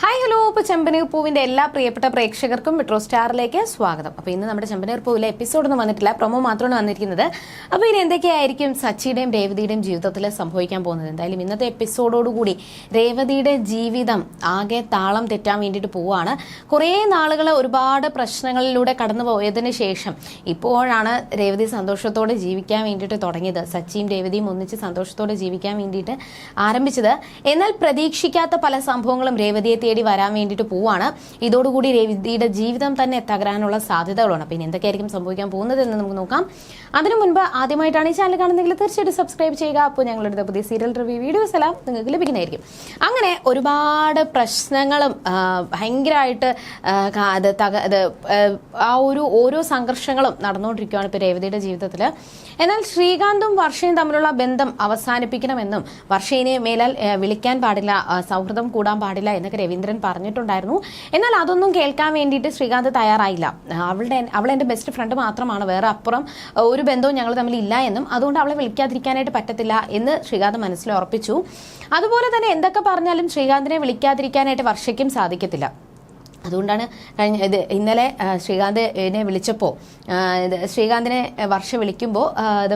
Hi hello. ഇപ്പോൾ ചെമ്പനീർ പൂവിൻ്റെ എല്ലാ പ്രിയപ്പെട്ട പ്രേക്ഷകർക്കും മെട്രോ സ്റ്റാറിലേക്ക് സ്വാഗതം. അപ്പോൾ ഇന്ന് നമ്മുടെ ചെമ്പനീർ പൂവിലെ എപ്പിസോഡൊന്നും വന്നിട്ടില്ല, പ്രൊമോ മാത്രമാണ് വന്നിരിക്കുന്നത്. അപ്പോൾ ഇനി എന്തൊക്കെയായിരിക്കും സച്ചിയുടെയും രേവതിയുടെയും ജീവിതത്തിൽ സംഭവിക്കാൻ പോകുന്നത്? എന്തായാലും ഇന്നത്തെ എപ്പിസോഡോടുകൂടി രേവതിയുടെ ജീവിതം ആകെ താളം തെറ്റാൻ വേണ്ടിയിട്ട് പോവുകയാണ്. കുറേ നാളുകൾ ഒരുപാട് പ്രശ്നങ്ങളിലൂടെ കടന്നു പോയതിന് ശേഷം ഇപ്പോഴാണ് രേവതി സന്തോഷത്തോടെ ജീവിക്കാൻ വേണ്ടിയിട്ട് തുടങ്ങിയത്. സച്ചിയും രേവതിയും ഒന്നിച്ച് സന്തോഷത്തോടെ ജീവിക്കാൻ വേണ്ടിയിട്ട് ആരംഭിച്ചത്. എന്നാൽ പ്രതീക്ഷിക്കാത്ത പല സംഭവങ്ങളും രേവതിയെ തേടി വരാൻ വേണ്ടിയിട്ട് പോവാണ്. ഇതോടുകൂടി രേവതിയുടെ ജീവിതം തന്നെ തകരാനുള്ള സാധ്യതകളാണ്. പിന്നെ എന്തൊക്കെയായിരിക്കും സംഭവിക്കാൻ പോകുന്നത് എന്ന് നമുക്ക് നോക്കാം. അതിനു മുൻപ് ആദ്യമായിട്ടാണ് ഈ ചാനൽ കാണുന്നതെങ്കിൽ തീർച്ചയായിട്ടും സബ്സ്ക്രൈബ് ചെയ്യുക. അപ്പോൾ ഞങ്ങളുടെ പുതിയ സീരിയൽ റിവ്യൂ വീഡിയോസ് എല്ലാം നിങ്ങൾക്ക് ലഭിക്കുന്നതായിരിക്കും. അങ്ങനെ ഒരുപാട് പ്രശ്നങ്ങളും ഭയങ്കരമായിട്ട് ഓരോ സംഘർഷങ്ങളും നടന്നുകൊണ്ടിരിക്കുകയാണ് ഇപ്പോൾ രേവതിയുടെ ജീവിതത്തിൽ. എന്നാൽ ശ്രീകാന്തും വർഷയും തമ്മിലുള്ള ബന്ധം അവസാനിപ്പിക്കണമെന്നും വർഷയിനെ മേലാൽ വിളിക്കാൻ പാടില്ല, സൗഹൃദം കൂടാൻ പാടില്ല എന്നൊക്കെ രവീന്ദ്രൻ പറഞ്ഞിട്ടുണ്ടായിരുന്നു. എന്നാൽ അതൊന്നും കേൾക്കാൻ വേണ്ടിയിട്ട് ശ്രീകാന്ത് തയ്യാറായില്ല. അവൾ എൻ്റെ ബെസ്റ്റ് ഫ്രണ്ട് മാത്രമാണ്, വേറെ അപ്പുറം ഒരു ബന്ധവും ഞങ്ങൾ തമ്മിൽ ഇല്ല എന്നും അതുകൊണ്ട് അവളെ വിളിക്കാതിരിക്കാനായിട്ട് പറ്റത്തില്ല എന്ന് ശ്രീകാന്ത് മനസ്സിൽ ഉറപ്പിച്ചു. അതുപോലെ തന്നെ എന്തൊക്കെ പറഞ്ഞാലും ശ്രീകാന്തിനെ വിളിക്കാതിരിക്കാനായിട്ട് വർഷയ്ക്കും സാധിക്കത്തില്ല. അതുകൊണ്ടാണ് ഇന്നലെ ശ്രീകാന്തിനെ വിളിച്ചപ്പോൾ ശ്രീകാന്തിനെ വർഷ വിളിക്കുമ്പോൾ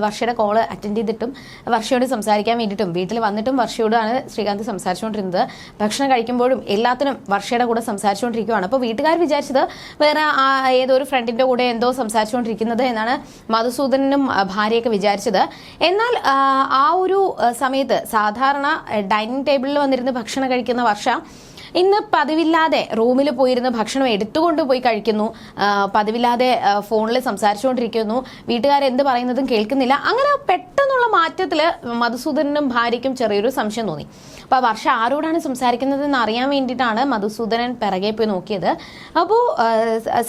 വർഷയുടെ കോള് അറ്റൻഡ് ചെയ്തിട്ടും വർഷയോട് സംസാരിക്കാൻ വേണ്ടിയിട്ടും വീട്ടിൽ വന്നിട്ടും വർഷയോടാണ് ശ്രീകാന്ത് സംസാരിച്ചുകൊണ്ടിരുന്നത്. ഭക്ഷണം കഴിക്കുമ്പോഴും എല്ലാത്തിനും വർഷയുടെ കൂടെ സംസാരിച്ചുകൊണ്ടിരിക്കുകയാണ്. അപ്പോൾ വീട്ടുകാർ വിചാരിച്ചത് വേറെ ഏതോ ഒരു ഫ്രണ്ടിൻ്റെ കൂടെ എന്തോ സംസാരിച്ചുകൊണ്ടിരിക്കുന്നത് എന്നാണ് മധുസൂദനും ഭാര്യയൊക്കെ വിചാരിച്ചത്. എന്നാൽ ആ ഒരു സമയത്ത് സാധാരണ ഡൈനിങ് ടേബിളിൽ വന്നിരുന്ന് ഭക്ഷണം കഴിക്കുന്ന വർഷ ഇന്ന് പതിവില്ലാതെ റൂമിൽ പോയിരുന്ന് ഭക്ഷണം എടുത്തുകൊണ്ട് പോയി കഴിക്കുന്നു. പതിവില്ലാതെ ഫോണിൽ സംസാരിച്ചുകൊണ്ടിരിക്കുന്നു. വീട്ടുകാരെന്ത് പറയുന്നതും കേൾക്കുന്നില്ല. അങ്ങനെ പെട്ടെന്നുള്ള മാറ്റത്തിൽ മധുസൂദനും ഭാര്യയ്ക്കും ചെറിയൊരു സംശയം തോന്നി. അപ്പോൾ വർഷ ആരോടാണ് സംസാരിക്കുന്നതെന്ന് അറിയാൻ വേണ്ടിയിട്ടാണ് മധുസൂദനൻ പിറകെ പോയി നോക്കിയത്. അപ്പോൾ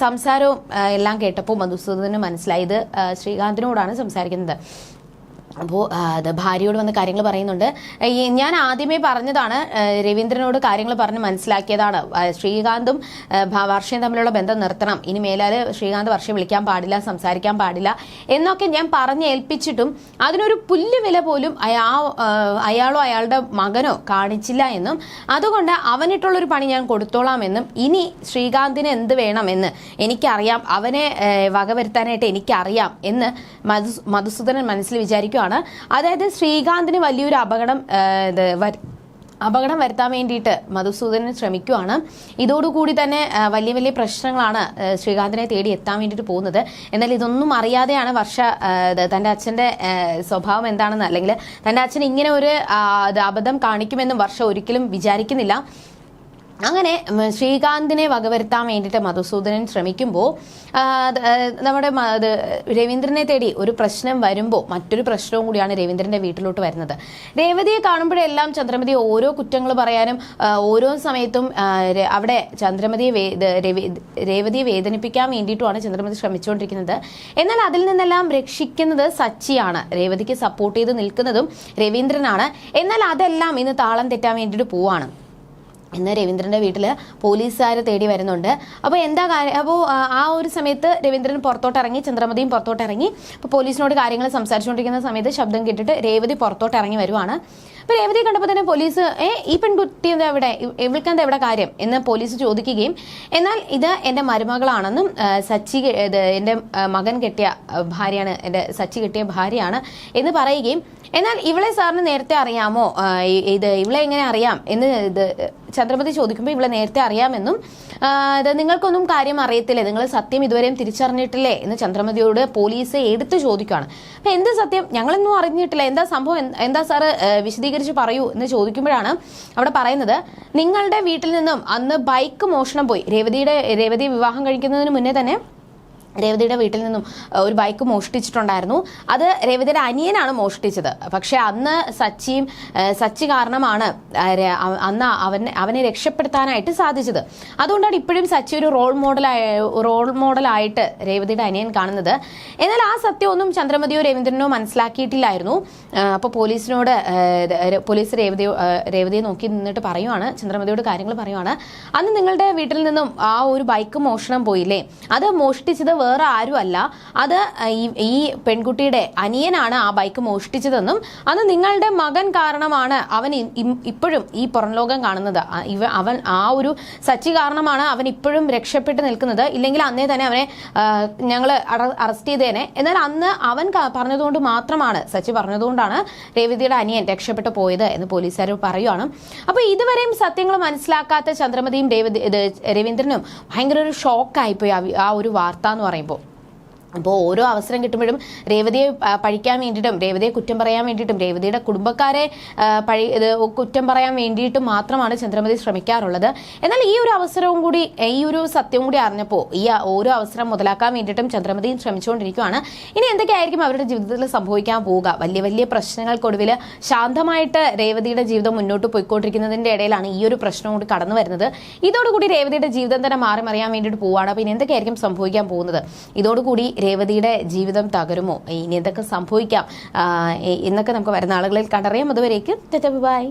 സംസാരവും എല്ലാം കേട്ടപ്പോൾ മധുസൂദന് മനസ്സിലായി ഇത് ശ്രീകാന്തിനോടാണ് സംസാരിക്കുന്നത്. അപ്പോൾ ഭാര്യയോട് വന്ന് കാര്യങ്ങൾ പറയുന്നുണ്ട്. ഞാൻ ആദ്യമേ പറഞ്ഞതാണ്, രവീന്ദ്രനോട് കാര്യങ്ങൾ പറഞ്ഞ് മനസ്സിലാക്കിയതാണ്. ശ്രീകാന്തും വർഷയും തമ്മിലുള്ള ബന്ധം നിർത്തണം, ഇനി മേലാൽ ശ്രീകാന്ത് വർഷയെ വിളിക്കാൻ പാടില്ല, സംസാരിക്കാൻ പാടില്ല എന്നൊക്കെ ഞാൻ പറഞ്ഞ് ഏൽപ്പിച്ചിട്ടും അതിനൊരു പുല്ല് വില പോലും അയാളോ അയാളുടെ മകനോ കാണിച്ചില്ല എന്നും അതുകൊണ്ട് അവനിട്ടുള്ളൊരു പണി ഞാൻ കൊടുത്തോളാം എന്നും ഇനി ശ്രീകാന്തിന് എന്ത് വേണമെന്ന് എനിക്കറിയാം, അവനെ വകവരുത്താനായിട്ട് എനിക്കറിയാം എന്ന് മധുസൂദനൻ മനസ്സിൽ വിചാരിക്കുകയാണ്. അതായത് ശ്രീകാന്തിന് വലിയൊരു അപകടം വരുത്താൻ വേണ്ടിയിട്ട് മധുസൂദനൻ ശ്രമിക്കുകയാണ്. ഇതോടുകൂടി തന്നെ വലിയ വലിയ പ്രശ്നങ്ങളാണ് ശ്രീകാന്തിനെ തേടി എത്താൻ വേണ്ടിയിട്ട് പോകുന്നത്. എന്നാൽ ഇതൊന്നും അറിയാതെയാണ് വർഷ തൻ്റെ അച്ഛൻ്റെ സ്വഭാവം എന്താണെന്ന്, അല്ലെങ്കിൽ തൻ്റെ അച്ഛൻ ഇങ്ങനെ ഒരു അബദ്ധം കാണിക്കുമെന്നും വർഷ ഒരിക്കലും വിചാരിക്കുന്നില്ല. അങ്ങനെ ശ്രീകാന്തിനെ വകവരുത്താൻ വേണ്ടിയിട്ട് മധുസൂദനൻ ശ്രമിക്കുമ്പോൾ നമ്മുടെ രവീന്ദ്രനെ തേടി ഒരു പ്രശ്നം വരുമ്പോൾ മറ്റൊരു പ്രശ്നവും കൂടിയാണ് രവീന്ദ്രൻ്റെ വീട്ടിലോട്ട് വരുന്നത്. രേവതിയെ കാണുമ്പോഴെല്ലാം ചന്ദ്രമതി ഓരോ കുറ്റങ്ങൾ പറയാനും ഓരോ സമയത്തും അവിടെ രേവതിയെ വേദനിപ്പിക്കാൻ വേണ്ടിയിട്ടുമാണ് ചന്ദ്രമതി ശ്രമിച്ചുകൊണ്ടിരിക്കുന്നത്. എന്നാൽ അതിൽ നിന്നെല്ലാം രക്ഷിക്കുന്നത് സച്ചിയാണ്. രേവതിക്ക് സപ്പോർട്ട് ചെയ്ത് നിൽക്കുന്നതും രവീന്ദ്രനാണ്. എന്നാൽ അതെല്ലാം ഇന്ന് താളം തെറ്റാൻ വേണ്ടിയിട്ട് പോവാണ്. ഇന്ന് രവീന്ദ്രൻ്റെ വീട്ടിൽ പോലീസുകാർ തേടി വരുന്നുണ്ട്. അപ്പോൾ എന്താ കാര്യം? അപ്പോൾ ആ ഒരു സമയത്ത് രവീന്ദ്രൻ പുറത്തോട്ടിറങ്ങി, ചന്ദ്രമതിയും പുറത്തോട്ടിറങ്ങി. അപ്പോൾ പോലീസിനോട് കാര്യങ്ങൾ സംസാരിച്ചുകൊണ്ടിരിക്കുന്ന സമയത്ത് ശബ്ദം കേട്ടിട്ട് രേവതി പുറത്തോട്ടിറങ്ങി വരുവാണ്. അപ്പോൾ രേവതി കണ്ടപ്പോൾ തന്നെ പോലീസ് ഈ പെൺകുട്ടി എന്താ എവിടെ, ഇവൾക്കെന്താ എവിടെ കാര്യം എന്ന് പോലീസ് ചോദിക്കുകയും എന്നാൽ ഇത് എൻ്റെ മരുമകളാണെന്നും സച്ചി എൻ്റെ മകൻ കെട്ടിയ ഭാര്യയാണ്, എൻ്റെ സച്ചി കെട്ടിയ ഭാര്യയാണ് എന്ന് പറയുകയും എന്നാൽ ഇവളെ സാറിന് നേരത്തെ അറിയാമോ, ഇവളെ എങ്ങനെ അറിയാം എന്ന് ചന്ദ്രമതി ചോദിക്കുമ്പോൾ ഇവളെ നേരത്തെ അറിയാമെന്നും നിങ്ങൾക്കൊന്നും കാര്യം അറിയത്തില്ലേ, നിങ്ങൾ സത്യം ഇതുവരെയും തിരിച്ചറിഞ്ഞിട്ടില്ലേ എന്ന് ചന്ദ്രമതിയോട് പോലീസ് എടുത്ത് ചോദിക്കുകയാണ്. അപ്പം എന്ത് സത്യം, ഞങ്ങളൊന്നും അറിഞ്ഞിട്ടില്ല, എന്താ സംഭവം, എന്താ സാറ് വിശദീകരിച്ച് പറയൂ എന്ന് ചോദിക്കുമ്പോഴാണ് അവിടെ പറയുന്നത്, നിങ്ങളുടെ വീട്ടിൽ നിന്നും അന്ന് ബൈക്ക് മോഷണം പോയി. രേവതി വിവാഹം കഴിക്കുന്നതിന് മുന്നേ തന്നെ രേവതിയുടെ വീട്ടിൽ നിന്നും ഒരു ബൈക്ക് മോഷ്ടിച്ചിട്ടുണ്ടായിരുന്നു. അത് രേവതിയുടെ അനിയനാണ് മോഷ്ടിച്ചത്. പക്ഷെ അന്ന് സച്ചി കാരണമാണ് അന്ന് അവനെ രക്ഷപ്പെടുത്താനായിട്ട് സാധിച്ചത്. അതുകൊണ്ടാണ് ഇപ്പോഴും സച്ചി ഒരു റോൾ മോഡലായിട്ട് രേവതിയുടെ അനിയൻ കാണുന്നത്. എന്നാൽ ആ സത്യമൊന്നും ചന്ദ്രമതിയോ രവീന്ദ്രനോ മനസ്സിലാക്കിയിട്ടില്ലായിരുന്നു. അപ്പോൾ പോലീസ് രേവതിയെ നോക്കി നിന്നിട്ട് പറയുവാണ്, ചന്ദ്രമതിയോട് കാര്യങ്ങൾ പറയുവാണ്. അന്ന് നിങ്ങളുടെ വീട്ടിൽ നിന്നും ആ ഒരു ബൈക്ക് മോഷണം പോയില്ലേ, അത് മോഷ്ടിച്ചത് വേറെ ആരുമല്ല, അത് ഈ പെൺകുട്ടിയുടെ അനിയനാണ് ആ ബൈക്ക് മോഷ്ടിച്ചതെന്നും അത് നിങ്ങളുടെ മകൻ കാരണമാണ് അവൻ ഇപ്പോഴും ഈ പുറം ലോകം കാണുന്നത്, അവൻ ആ ഒരു സച്ചി കാരണമാണ് അവൻ ഇപ്പോഴും രക്ഷപ്പെട്ട് നിൽക്കുന്നത്, ഇല്ലെങ്കിൽ അന്നേ തന്നെ അവനെ ഞങ്ങൾ അറസ്റ്റ് ചെയ്തേനെ. എന്നാൽ അന്ന് അവൻ പറഞ്ഞതുകൊണ്ട് മാത്രമാണ്, സച്ചി പറഞ്ഞതുകൊണ്ടാണ് രേവതിയുടെ അനിയൻ രക്ഷപ്പെട്ടു പോയത് എന്ന് പോലീസുകാർ പറയുകയാണ്. അപ്പോൾ ഇതുവരെയും സത്യങ്ങൾ മനസ്സിലാക്കാത്ത ചന്ദ്രമതിയും രവീന്ദ്രനും ഭയങ്കര ഒരു ഷോക്കായിപ്പോയി ആ ഒരു വാർത്ത എന്ന് പറയുമ്പോൾ. അപ്പോൾ ഓരോ അവസരം കിട്ടുമ്പോഴും രേവതിയെ പഴിക്കാൻ വേണ്ടിയിട്ടും രേവതിയെ കുറ്റം പറയാൻ വേണ്ടിയിട്ടും രേവതിയുടെ കുടുംബക്കാരെ കുറ്റം പറയാൻ വേണ്ടിയിട്ടും മാത്രമാണ് ചന്ദ്രമതി ശ്രമിക്കാറുള്ളത്. എന്നാൽ ഈ ഒരു അവസരവും കൂടി, ഈ ഒരു സത്യവും കൂടി അറിഞ്ഞപ്പോൾ ഈ ഓരോ അവസരം മുതലാക്കാൻ വേണ്ടിയിട്ടും ചന്ദ്രമതിയും ശ്രമിച്ചുകൊണ്ടിരിക്കുകയാണ്. ഇനി എന്തൊക്കെയായിരിക്കും അവരുടെ ജീവിതത്തിൽ സംഭവിക്കാൻ പോവുക? വലിയ വലിയ പ്രശ്നങ്ങൾക്കൊടുവിൽ ശാന്തമായിട്ട് രേവതിയുടെ ജീവിതം മുന്നോട്ട് പോയിക്കൊണ്ടിരിക്കുന്നതിൻ്റെ ഇടയിലാണ് ഈ ഒരു പ്രശ്നം കൂടി കടന്നു വരുന്നത്. ഇതോടുകൂടി രേവതിയുടെ ജീവിതം തന്നെ മാറി മറിയാൻ വേണ്ടിയിട്ട് പോവുകയാണ്. അപ്പോൾ ഇനി എന്തൊക്കെയായിരിക്കും സംഭവിക്കാൻ പോകുന്നത്? ഇതോടുകൂടി രേവതിയുടെ ജീവിതം തകരുമോ? ഇനി എന്തൊക്കെ സംഭവിക്കാം എന്നൊക്കെ നമുക്ക് വരുന്ന ആളുകളിൽ കണ്ടറിയാം. അതുവരേക്കും ബൈ.